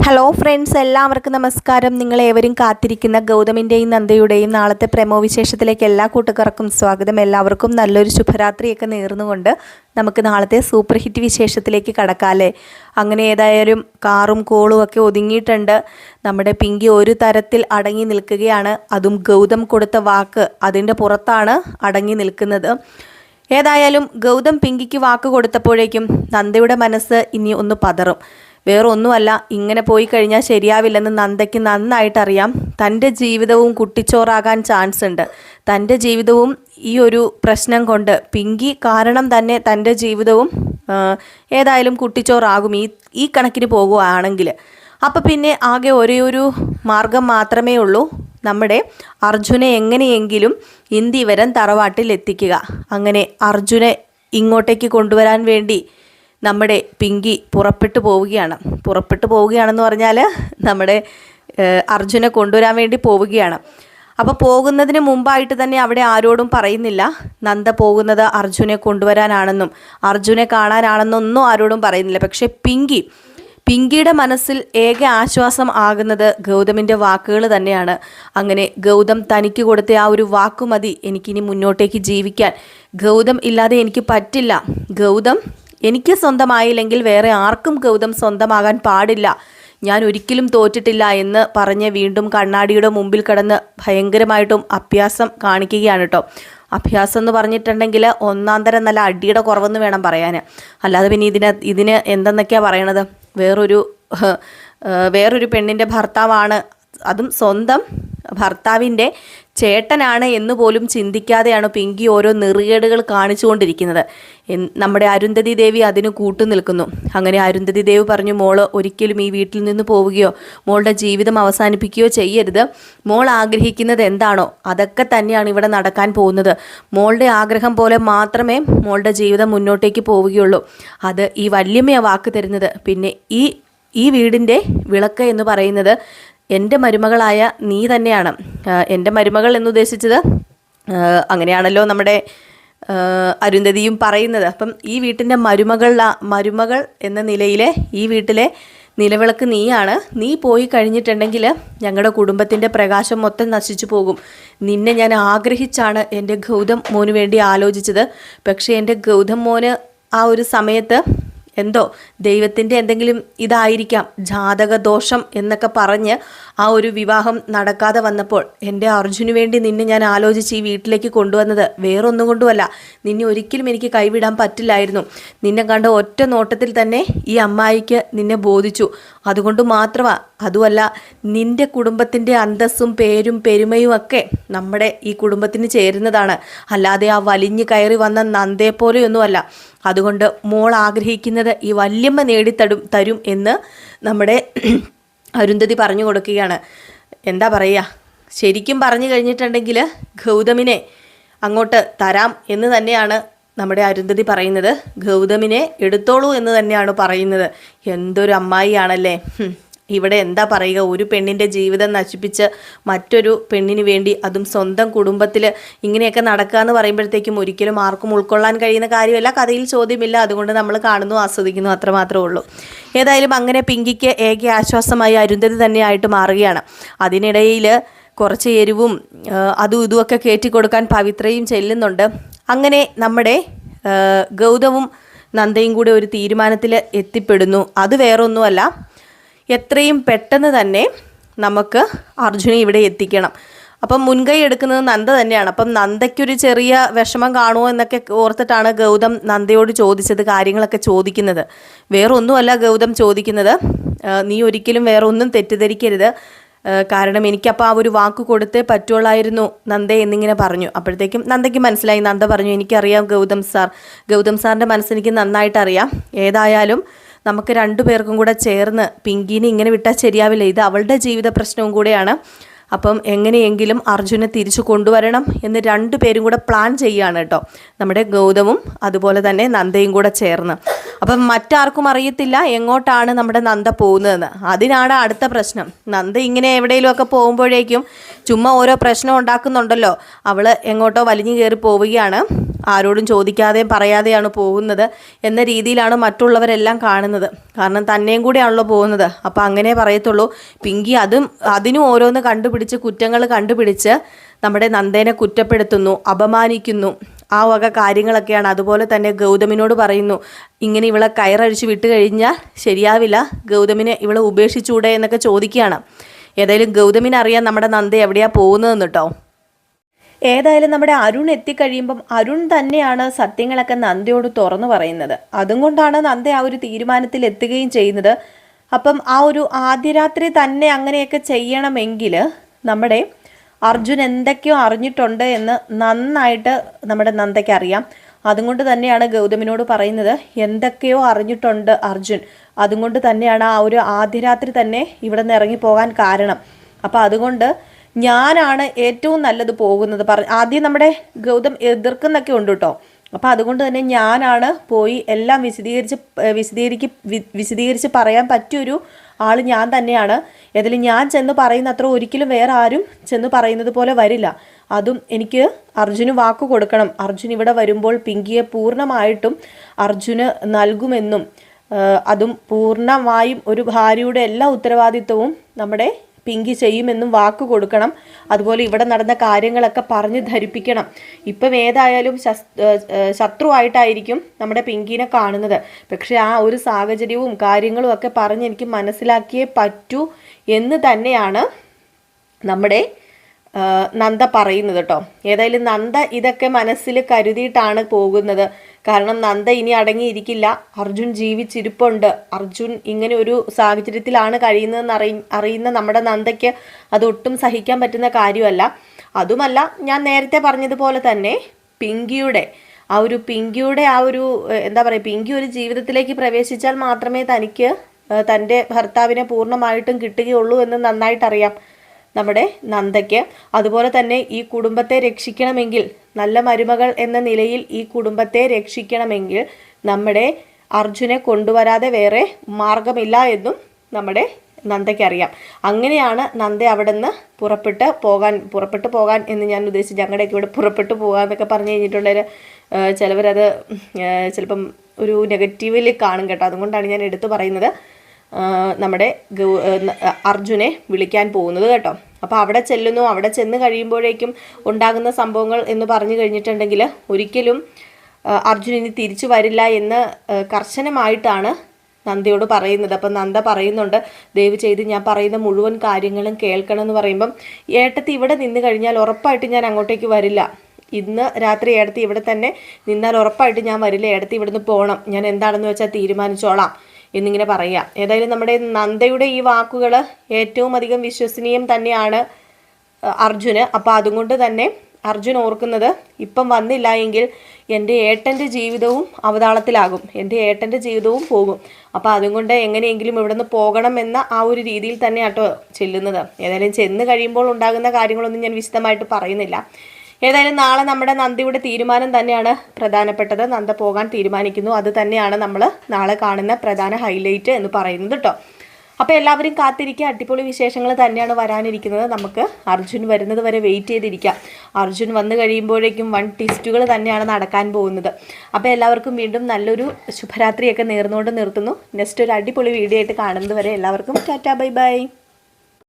Hello friends, എല്ലാവർക്കും നമസ്കാരം. നിങ്ങളേവരും കാത്തിരിക്കുന്ന ഗൗതമിൻ്റെയും നന്ദയുടെയും നാളത്തെ പ്രമോ വിശേഷത്തിലേക്ക് എല്ലാ കൂട്ടുകാർക്കും സ്വാഗതം. എല്ലാവർക്കും നല്ലൊരു ശുഭരാത്രിയൊക്കെ നേർന്നുകൊണ്ട് നമുക്ക് നാളത്തെ സൂപ്പർ ഹിറ്റ് വിശേഷത്തിലേക്ക് കടക്കാല്ലേ. അങ്ങനെ ഏതായാലും കാറും കോളും ഒക്കെ ഒതുങ്ങിയിട്ടുണ്ട്. നമ്മുടെ പിങ്കി ഒരു തരത്തിൽ അടങ്ങി നിൽക്കുകയാണ്. അതും ഗൗതം കൊടുത്ത വാക്ക് അതിൻ്റെ പുറത്താണ് അടങ്ങി നിൽക്കുന്നത്. ഏതായാലും ഗൗതം പിങ്കിക്ക് വാക്ക് കൊടുത്തപ്പോഴേക്കും നന്ദയുടെ മനസ്സ് ഇനി ഒന്ന് പതറും. വേറെ ഒന്നുമല്ല, ഇങ്ങനെ പോയി കഴിഞ്ഞാൽ ശരിയാവില്ലെന്ന് നന്ദയ്ക്ക് നന്നായിട്ടറിയാം. തൻ്റെ ജീവിതവും കുട്ടിച്ചോറാകാൻ ചാൻസ് ഉണ്ട്. തൻ്റെ ജീവിതവും ഈ ഒരു പ്രശ്നം കൊണ്ട് പിങ്കി കാരണം തന്നെ തൻ്റെ ജീവിതവും ഏതായാലും കുട്ടിച്ചോറാകും ഈ കണക്കിന് പോകുകയാണെങ്കിൽ. അപ്പം പിന്നെ ആകെ ഒരേ ഒരു മാർഗം മാത്രമേ ഉള്ളൂ, നമ്മുടെ അർജുനെ എങ്ങനെയെങ്കിലും ഇന്ദിവരം തറവാട്ടിൽ എത്തിക്കുക. അങ്ങനെ അർജുനെ ഇങ്ങോട്ടേക്ക് കൊണ്ടുവരാൻ വേണ്ടി നമ്മുടെ പിങ്കി പുറപ്പെട്ടു പോവുകയാണെന്ന് പറഞ്ഞാൽ നമ്മുടെ അർജുനെ കൊണ്ടുവരാൻ വേണ്ടി പോവുകയാണ്. അപ്പോൾ പോകുന്നതിന് മുമ്പായിട്ട് തന്നെ അവിടെ ആരോടും പറയുന്നില്ല നന്ദ പോകുന്നത് അർജുനെ കൊണ്ടുവരാനാണെന്നും അർജുനെ കാണാനാണെന്നൊന്നും ആരോടും പറയുന്നില്ല. പക്ഷേ പിങ്കിയുടെ മനസ്സിൽ ഏക ആശ്വാസം ആകുന്നത് ഗൗതമിൻ്റെ വാക്കുകൾ തന്നെയാണ്. അങ്ങനെ ഗൗതം തനിക്ക് കൊടുത്ത ആ ഒരു വാക്കുമതി എനിക്കിനി മുന്നോട്ടേക്ക് ജീവിക്കാൻ. ഗൗതം ഇല്ലാതെ എനിക്ക് പറ്റില്ല. ഗൗതം എനിക്ക് സ്വന്തമായില്ലെങ്കിൽ വേറെ ആർക്കും ഗൗതം സ്വന്തമാകാൻ പാടില്ല. ഞാൻ ഒരിക്കലും തോറ്റിട്ടില്ല എന്ന് പറഞ്ഞ് വീണ്ടും കണ്ണാടിയുടെ മുമ്പിൽ കിടന്ന് ഭയങ്കരമായിട്ടും അഭ്യാസം കാണിക്കുകയാണ് കേട്ടോ. അഭ്യാസം എന്ന് പറഞ്ഞിട്ടുണ്ടെങ്കിൽ ഒന്നാം തരം നല്ല അടിയുടെ കുറവെന്ന് വേണം പറയാൻ. അല്ലാതെ പിന്നെ ഇതിന് എന്തെന്നൊക്കെയാണ് പറയണത്. വേറൊരു പെണ്ണിൻ്റെ ഭർത്താവാണ്, അതും സ്വന്തം ഭർത്താവിൻ്റെ ചേട്ടനാണ് എന്ന് പോലും ചിന്തിക്കാതെയാണ് പിങ്കി ഓരോ നെറുകേടുകൾ കാണിച്ചുകൊണ്ടിരിക്കുന്നത്. നമ്മുടെ അരുന്ധതി ദേവി അതിന് കൂട്ടു നിൽക്കുന്നു. അങ്ങനെ അരുന്ധതി ദേവി പറഞ്ഞു, മോള് ഒരിക്കലും ഈ വീട്ടിൽ നിന്ന് പോവുകയോ മോളുടെ ജീവിതം അവസാനിപ്പിക്കുകയോ ചെയ്യരുത്. മോൾ ആഗ്രഹിക്കുന്നത് എന്താണോ അതൊക്കെ തന്നെയാണ് ഇവിടെ നടക്കാൻ പോകുന്നത്. മോളുടെ ആഗ്രഹം പോലെ മാത്രമേ മോളുടെ ജീവിതം മുന്നോട്ടേക്ക് പോവുകയുള്ളൂ. അത് ഈ വല്യമ്മയാണ് വാക്ക് തരുന്നത്. പിന്നെ ഈ വീടിൻ്റെ വിളക്ക് എന്ന് പറയുന്നത് എൻ്റെ മരുമകളായ നീ തന്നെയാണ്. എൻ്റെ മരുമകൾ എന്നുദ്ദേശിച്ചത് അങ്ങനെയാണല്ലോ നമ്മുടെ അരുന്ധതിയും പറയുന്നത്. അപ്പം ഈ വീട്ടിൻ്റെ മരുമകൾ എന്ന നിലയിൽ ഈ വീട്ടിലെ നിലവിളക്ക് നീയാണ്. നീ പോയി കഴിഞ്ഞിട്ടുണ്ടെങ്കിൽ ഞങ്ങളുടെ കുടുംബത്തിൻ്റെ പ്രകാശം മൊത്തം നശിച്ചു പോകും. നിന്നെ ഞാൻ ആഗ്രഹിച്ചാണ് എൻ്റെ ഗൗതം മോന് വേണ്ടി ആലോചിച്ചത്. പക്ഷേ എൻ്റെ ഗൗതം മോന് ആ ഒരു സമയത്ത് എന്തോ ദൈവത്തിൻ്റെ എന്തെങ്കിലും ഇതായിരിക്കാം, ജാതകദോഷം എന്നൊക്കെ പറഞ്ഞ് ആ ഒരു വിവാഹം നടക്കാതെ വന്നപ്പോൾ എൻ്റെ അർജുന് വേണ്ടി നിന്നെ ഞാൻ ആലോചിച്ച് ഈ വീട്ടിലേക്ക് കൊണ്ടുവന്നത് വേറൊന്നും കൊണ്ടുമല്ല. നിന്നെ ഒരിക്കലും എനിക്ക് കൈവിടാൻ പറ്റില്ലായിരുന്നു. നിന്നെ കണ്ട ഒറ്റ നോട്ടത്തിൽ തന്നെ ഈ അമ്മായിക്ക് നിന്നെ ബോധിച്ചു. അതുകൊണ്ട് മാത്രമാണ്. അതുമല്ല, നിൻ്റെ കുടുംബത്തിൻ്റെ അന്തസ്സും പേരും പെരുമയും ഒക്കെ നമ്മുടെ ഈ കുടുംബത്തിന് ചേരുന്നതാണ്. അല്ലാതെ ആ വലിഞ്ഞു കയറി വന്ന നന്ദയെ പോലെയൊന്നുമല്ല. അതുകൊണ്ട് മോൾ ആഗ്രഹിക്കുന്നത് ഈ വല്യമ്മ തരും എന്ന് നമ്മുടെ അരുന്ധതി പറഞ്ഞു കൊടുക്കുകയാണ്. എന്താ പറയുക, ശരിക്കും പറഞ്ഞു കഴിഞ്ഞിട്ടുണ്ടെങ്കിൽ ഗൗതമിനെ അങ്ങോട്ട് തരാം എന്ന് തന്നെയാണ് നമ്മുടെ അരുന്ധതി പറയുന്നത്. ഗൗതമിനെ എടുത്തോളൂ എന്ന് തന്നെയാണ് പറയുന്നത്. എന്തൊരു അമ്മായിയാണല്ലേ. ഇവിടെ എന്താ പറയുക, ഒരു പെണ്ണിൻ്റെ ജീവിതം നശിപ്പിച്ച് മറ്റൊരു പെണ്ണിന് വേണ്ടി, അതും സ്വന്തം കുടുംബത്തിൽ ഇങ്ങനെയൊക്കെ നടക്കുക എന്ന് പറയുമ്പോഴത്തേക്കും ഒരിക്കലും ആർക്കും ഉൾക്കൊള്ളാൻ കഴിയുന്ന കാര്യമല്ല. കഥയിൽ ചോദ്യമില്ല. അതുകൊണ്ട് നമ്മൾ കാണുന്നു, ആസ്വദിക്കുന്നു, അത്രമാത്രമേ ഉള്ളൂ. ഏതായാലും അങ്ങനെ പിങ്കിക്ക് ഏക ആശ്വാസമായി അരുന്ധതി തന്നെയായിട്ട് മാറുകയാണ്. അതിനിടയിൽ കുറച്ച് എരിവും അതും ഇതുമൊക്കെ കയറ്റി കൊടുക്കാൻ പവിത്രയും ചെല്ലുന്നുണ്ട്. അങ്ങനെ നമ്മുടെ ഗൗതവും നന്ദയും കൂടെ ഒരു തീരുമാനത്തിൽ എത്തിപ്പെടുന്നു. അത് വേറൊന്നുമല്ല, എത്രയും പെട്ടെന്ന് തന്നെ നമുക്ക് അർജുനെ ഇവിടെ എത്തിക്കണം. അപ്പം മുൻകൈ എടുക്കുന്നത് നന്ദ തന്നെയാണ്. അപ്പം നന്ദയ്ക്കൊരു ചെറിയ വിഷമം കാണുമോ എന്നൊക്കെ ഓർത്തിട്ടാണ് ഗൗതം നന്ദയോട് ചോദിച്ചത്, കാര്യങ്ങളൊക്കെ ചോദിക്കുന്നത്. വേറൊന്നുമല്ല ഗൗതം ചോദിക്കുന്നത്, നീ ഒരിക്കലും വേറെ ഒന്നും തെറ്റിദ്ധരിക്കരുത്. കാരണം എനിക്കപ്പോൾ ആ ഒരു വാക്ക് കൊടുത്തേ പറ്റുള്ളായിരുന്നു നന്ദ എന്നിങ്ങനെ പറഞ്ഞു. അപ്പോഴത്തേക്കും നന്ദയ്ക്ക് മനസ്സിലായി. നന്ദ പറഞ്ഞു, എനിക്കറിയാം ഗൗതം സാറിൻ്റെ മനസ്സെനിക്ക് നന്നായിട്ടറിയാം. ഏതായാലും നമുക്ക് രണ്ടുപേർക്കും കൂടെ ചേർന്ന് പിങ്കിനെ ഇങ്ങനെ വിട്ടാൽ ശരിയാവില്ല. ഇത് അവളുടെ ജീവിത പ്രശ്നവും കൂടെയാണ്. അപ്പം എങ്ങനെയെങ്കിലും അർജുനെ തിരിച്ചു കൊണ്ടുവരണം എന്ന് രണ്ടുപേരും കൂടെ പ്ലാൻ ചെയ്യുകയാണ് കേട്ടോ, നമ്മുടെ ഗൗതമും അതുപോലെ തന്നെ നന്ദയും കൂടെ ചേർന്ന്. അപ്പം മറ്റാർക്കും അറിയത്തില്ല എങ്ങോട്ടാണ് നമ്മുടെ നന്ദ പോകുന്നതെന്ന്. അതിനാണ് അടുത്ത പ്രശ്നം. നന്ദ ഇങ്ങനെ എവിടെയെങ്കിലുമൊക്കെ പോകുമ്പോഴേക്കും ചുമ്മാ ഓരോ പ്രശ്നം ഉണ്ടാക്കുന്നുണ്ടല്ലോ. അവൾ എങ്ങോട്ടോ വലിഞ്ഞു കയറി പോവുകയാണ്. ആരോടും ചോദിക്കാതെയും പറയാതെയാണ് പോകുന്നത് എന്ന രീതിയിലാണ് മറ്റുള്ളവരെല്ലാം കാണുന്നത്. കാരണം തന്നെയും കൂടെയാണല്ലോ പോകുന്നത്. അപ്പോൾ അങ്ങനെ പറയത്തുള്ളൂ. പിങ്കി അതിനും ഓരോന്ന് കണ്ടുപിടിച്ച് കുറ്റങ്ങൾ കണ്ടുപിടിച്ച് നമ്മുടെ നന്ദേനെ കുറ്റപ്പെടുത്തുന്നു, അപമാനിക്കുന്നു. ആ വക കാര്യങ്ങളൊക്കെയാണ്. അതുപോലെ തന്നെ ഗൗതമിനോട് പറയുന്നു, ഇങ്ങനെ ഇവളെ കയറഴിച്ച് വിട്ട് കഴിഞ്ഞാൽ ശരിയാവില്ല, ഗൗതമിനെ ഇവളെ ഉപേക്ഷിച്ചൂടെ എന്നൊക്കെ ചോദിക്കുകയാണ്. ഏതായാലും ഗൗതമിനറിയാം നമ്മുടെ നന്ദ എവിടെയാണ് പോകുന്നതെന്ന് കേട്ടോ. ഏതായാലും നമ്മുടെ അരുൺ എത്തിക്കഴിയുമ്പം അരുൺ തന്നെയാണ് സത്യങ്ങളൊക്കെ നന്ദയോട് തുറന്നു പറയുന്നത്. അതും കൊണ്ടാണ് നന്ദ ആ ഒരു തീരുമാനത്തിൽ എത്തുകയും ചെയ്യുന്നത്. അപ്പം ആ ഒരു ആദ്യ രാത്രി തന്നെ അങ്ങനെയൊക്കെ ചെയ്യണമെങ്കിൽ നമ്മുടെ അർജുൻ എന്തൊക്കെയോ അറിഞ്ഞിട്ടുണ്ട് എന്ന് നന്നായിട്ട് നമ്മുടെ നന്ദയ്ക്ക് അറിയാം. അതുകൊണ്ട് തന്നെയാണ് ഗൗതമിനോട് പറയുന്നത്, എന്തൊക്കെയോ അറിഞ്ഞിട്ടുണ്ട് അർജുൻ, അതുകൊണ്ട് തന്നെയാണ് ആ ഒരു ആദ്യ രാത്രി തന്നെ ഇവിടെ നിന്ന് ഇറങ്ങിപ്പോകാൻ കാരണം. അപ്പോൾ അതുകൊണ്ട് ഞാനാണ് ഏറ്റവും നല്ലത് പോകുന്നത് ആദ്യം നമ്മുടെ ഗൗതം എതിർക്കുന്നൊക്കെ ഉണ്ട് കേട്ടോ. അപ്പോൾ അതുകൊണ്ട് തന്നെ ഞാനാണ് പോയി എല്ലാം വിശദീകരിച്ച് പറയാൻ പറ്റിയൊരു ആൾ ഞാൻ തന്നെയാണ്. ഏതായാലും ഞാൻ ചെന്ന് പറയുന്ന അത്ര ഒരിക്കലും വേറെ ആരും ചെന്ന് പറയുന്നത് പോലെ വരില്ല. അതും എനിക്ക് അർജുന് വാക്ക് കൊടുക്കണം. അർജുൻ ഇവിടെ വരുമ്പോൾ പിങ്കിയെ പൂർണ്ണമായിട്ടും അർജുന് നൽകുമെന്നും അതും പൂർണ്ണമായും ഒരു ഭാര്യയുടെ എല്ലാ ഉത്തരവാദിത്വവും നമ്മുടെ പിങ്കി ചെയ്യുമെന്നും വാക്ക് കൊടുക്കണം. അതുപോലെ ഇവിടെ നടന്ന കാര്യങ്ങളൊക്കെ പറഞ്ഞ് ധരിപ്പിക്കണം. ഇപ്പം ഏതായാലും ശത്രുവായിട്ടായിരിക്കും നമ്മുടെ പിങ്കിനെ കാണുന്നത്. പക്ഷെ ആ ഒരു സാഹചര്യവും കാര്യങ്ങളും ഒക്കെ പറഞ്ഞ് എനിക്ക് മനസ്സിലാക്കിയേ പറ്റൂ എന്ന് തന്നെയാണ് നമ്മുടെ നന്ദ പറയുന്നത് കേട്ടോ. ഏതായാലും നന്ദ ഇതൊക്കെ മനസ്സിൽ കരുതിയിട്ടാണ് പോകുന്നത്. കാരണം നന്ദ ഇനി അടങ്ങിയിരിക്കില്ല. അർജുൻ ജീവിച്ചിരിപ്പുണ്ട്. അർജുൻ ഇങ്ങനെ ഒരു സാഹചര്യത്തിലാണ് കഴിയുന്നതെന്ന് അറിയുന്ന നമ്മുടെ നന്ദയ്ക്ക് അതൊട്ടും സഹിക്കാൻ പറ്റുന്ന കാര്യമല്ല. അതുമല്ല, ഞാൻ നേരത്തെ പറഞ്ഞതുപോലെ തന്നെ പിങ്കിയുടെ ആ ഒരു എന്താ പറയുക, പിങ്കി ഒരു ജീവിതത്തിലേക്ക് പ്രവേശിച്ചാൽ മാത്രമേ തനിക്ക് തൻ്റെ ഭർത്താവിനെ പൂർണ്ണമായിട്ടും കിട്ടുകയുള്ളൂ എന്ന് നന്നായിട്ടറിയാം നമ്മുടെ നന്ദയ്ക്ക്. അതുപോലെ തന്നെ ഈ കുടുംബത്തെ രക്ഷിക്കണമെങ്കിൽ, നല്ല മരുമകൾ എന്ന നിലയിൽ ഈ കുടുംബത്തെ രക്ഷിക്കണമെങ്കിൽ നമ്മുടെ അർജുനെ കൊണ്ടുവരാതെ വേറെ മാർഗമില്ല എന്നും നമ്മുടെ നന്ദയ്ക്കറിയാം. അങ്ങനെയാണ് നന്ദ അവിടെ നിന്ന് പുറപ്പെട്ടു പോകാൻ എന്ന് ഞാൻ ഉദ്ദേശിച്ചു. ഞങ്ങളുടെയൊക്കെ ഇവിടെ പുറപ്പെട്ടു പോകാമെന്നൊക്കെ പറഞ്ഞു കഴിഞ്ഞിട്ടുള്ളൊരു ചിലവരത് ചിലപ്പം ഒരു നെഗറ്റീവിൽ കാണും കേട്ടോ. അതുകൊണ്ടാണ് ഞാൻ എടുത്തു പറയുന്നത്. നമ്മുടെ അർജുനെ വിളിക്കാൻ പോകുന്നത് കേട്ടോ. അപ്പോൾ അവിടെ ചെല്ലുന്നു. അവിടെ ചെന്ന് കഴിയുമ്പോഴേക്കും ഉണ്ടാകുന്ന സംഭവങ്ങൾ എന്ന് പറഞ്ഞു കഴിഞ്ഞിട്ടുണ്ടെങ്കിൽ ഒരിക്കലും അർജുൻ ഇനി തിരിച്ചു വരില്ല എന്ന് കർശനമായിട്ടാണ് നന്ദയോട് പറയുന്നത്. അപ്പം നന്ദ പറയുന്നുണ്ട്, ദയവ് ചെയ്ത് ഞാൻ പറയുന്ന മുഴുവൻ കാര്യങ്ങളും കേൾക്കണം എന്ന് പറയുമ്പം, ഏട്ടത്തി ഇവിടെ നിന്ന് കഴിഞ്ഞാൽ ഉറപ്പായിട്ട് ഞാൻ അങ്ങോട്ടേക്ക് വരില്ല. ഇന്ന് രാത്രി ഏടത്തി ഇവിടെ തന്നെ നിന്നാൽ ഉറപ്പായിട്ട് ഞാൻ വരില്ല. ഏടത്തി ഇവിടുന്ന് പോകണം. ഞാൻ എന്താണെന്ന് വെച്ചാൽ തീരുമാനിച്ചോളാം എന്നിങ്ങനെ പറയുക. ഏതായാലും നമ്മുടെ നന്ദയുടെ ഈ വാക്കുകൾ ഏറ്റവും അധികം വിശ്വസനീയം തന്നെയാണ് അർജുന്. അപ്പോൾ അതുകൊണ്ട് തന്നെ അർജുൻ ഓർക്കുന്നത്, ഇപ്പം വന്നില്ല എങ്കിൽ എൻ്റെ ഏട്ടൻ്റെ ജീവിതവും അവതാളത്തിലാകും, എൻ്റെ ഏട്ടൻ്റെ ജീവിതവും പോകും. അപ്പോൾ അതുകൊണ്ട് എങ്ങനെയെങ്കിലും ഇവിടെ നിന്ന് പോകണം എന്ന ആ ഒരു രീതിയിൽ തന്നെ ആട്ടോ ചെല്ലുന്നത്. ഏതായാലും ചെന്ന് കഴിയുമ്പോൾ ഉണ്ടാകുന്ന കാര്യങ്ങളൊന്നും ഞാൻ വിശദമായിട്ട് പറയുന്നില്ല. ഏതായാലും നാളെ നമ്മുടെ നന്ദയുടെ തീരുമാനം തന്നെയാണ് പ്രധാനപ്പെട്ടത്. നന്ദ പോകാൻ തീരുമാനിക്കുന്നു. അത് തന്നെയാണ് നമ്മൾ നാളെ കാണുന്ന പ്രധാന ഹൈലൈറ്റ് എന്ന് പറയുന്നത് കേട്ടോ. അപ്പോൾ എല്ലാവരും കാത്തിരിക്കുക. അടിപൊളി വിശേഷങ്ങൾ തന്നെയാണ് വരാനിരിക്കുന്നത്. നമുക്ക് അർജുൻ വരുന്നത് വരെ വെയിറ്റ് ചെയ്തിരിക്കാം. അർജുൻ വന്നു കഴിയുമ്പോഴേക്കും വൺ ട്വിസ്റ്റുകൾ തന്നെയാണ് നടക്കാൻ പോകുന്നത്. അപ്പോൾ എല്ലാവർക്കും വീണ്ടും നല്ലൊരു ശുഭരാത്രിയൊക്കെ നേർന്നുകൊണ്ട് നിർത്തുന്നു. നെക്സ്റ്റ് ഒരു അടിപൊളി വീഡിയോ ആയിട്ട് കാണുന്നത് വരെ എല്ലാവർക്കും ടാറ്റാ ബൈ ബൈ.